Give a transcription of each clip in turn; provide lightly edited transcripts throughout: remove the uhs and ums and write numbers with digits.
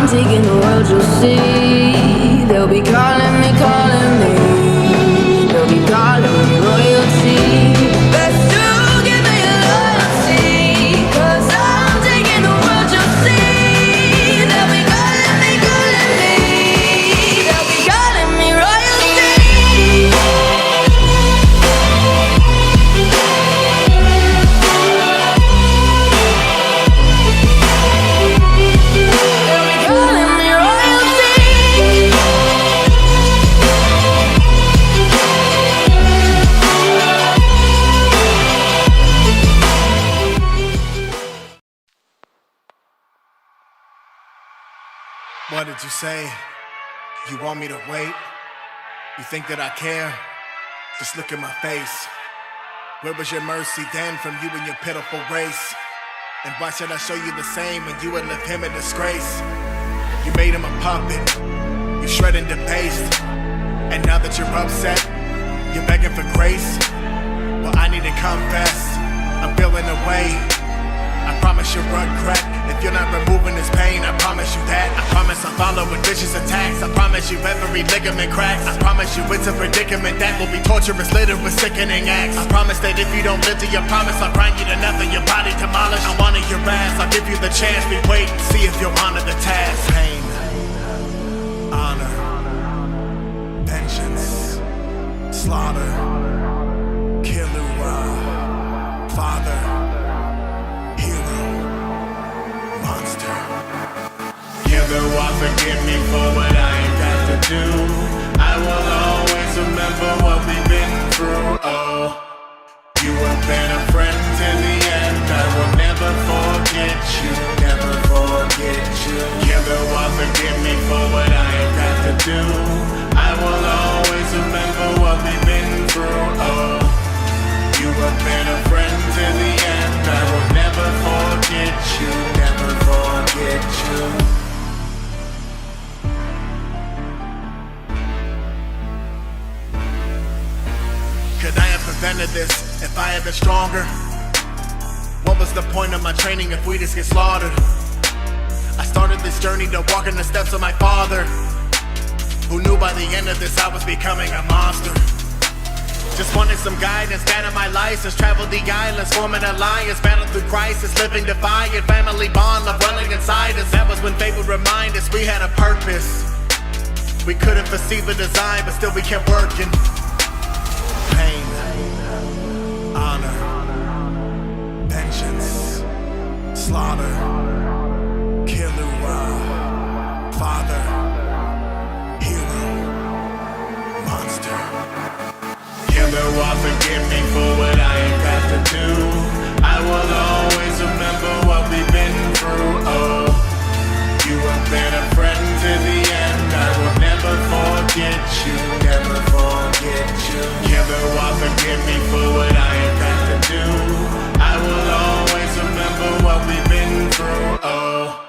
I'm taking the world, you'll see. They'll be calling me, calling me. They'll be calling me royalty. Best to give me loyalty, 'cause I'm taking the world, you'll see. They'll be calling me, calling me. They'll be calling me royalty. What did you say? You want me to wait? You think that I care? Just look at my face. Where was your mercy then from you and your pitiful race? And why should I show you the same when you would left him in disgrace? You made him a puppet, you shred and debased. And now that you're upset, you're begging for grace. Well, I need to confess, I'm feeling away. I promise you'll regret if you're not removing this pain. I promise you that. I promise I'll follow with vicious attacks. I promise you every ligament cracks. I promise you it's a predicament that will be torturous, littered with sickening acts. I promise that if you don't live to your promise, I'll grind you to nothing, your body demolished. I honor your ass, I'll give you the chance. We wait and see if you'll honor the task. Pain, honor, vengeance, slaughter, Kulal, father, Kulal, forgive me for what I ain't got to do. I will always remember what we've been through. Oh, you have been a friend to the end. I will never forget you, never forget you. Kulal, forgive me for what I ain't got to do. I will always remember what we've been through. Oh, you have been a friend to the end. I will never forget you, never forget you. Could I have prevented this if I had been stronger? What was the point of my training if we just get slaughtered? I started this journey to walk in the steps of my father, who knew by the end of this I was becoming a monster. Just wanted some guidance, guided my license, traveled the islands, forming alliance, battled through crisis, living defiant, family bond, love running inside us. That was when fate would remind us we had a purpose. We couldn't perceive a design, but still we kept working. Pain, honor, vengeance, slaughter, Kulal, father, hero, monster. Kulal, forgive me for what I ain't got to do. I will always remember what we've been through. Oh, you have been a friend to the end. I will never forget you, never forget you. Kulal, forgive me for what I ain't got to do. I will always remember what we've been through. Oh,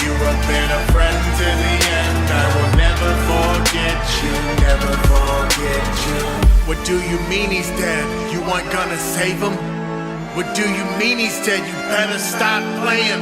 you have been a friend to the end. I will never forget you, never forget you. What do you mean he's dead? You weren't gonna save him? What do you mean he's dead? You better stop playing.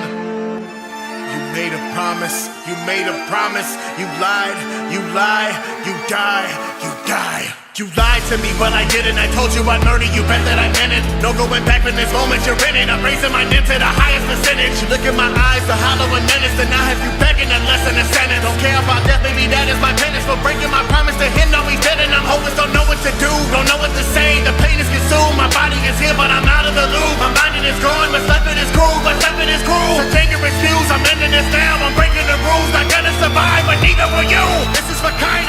You made a promise, you made a promise. You lied, you lie, you die, you die. You lied to me, but I didn't. I told you I'd murder you, bet that I meant it. No going back in this moment you're in it. I'm raising my name to the highest percentage. You look in my eyes, the hollow and menace. Then I have you begging and less than a sentence. Don't care about death, baby, that is my penance. For breaking my promise to him, no he's dead and I'm hopeless. Don't know what to do, don't know what to say. The pain is consumed, my body is here, but I'm out of the loop. My mind is gone, but sleeping is cruel, but sleeping is cruel. So take your excuse, I'm ending this now. I'm breaking the rules, not gonna survive, but neither will you. This is for kind.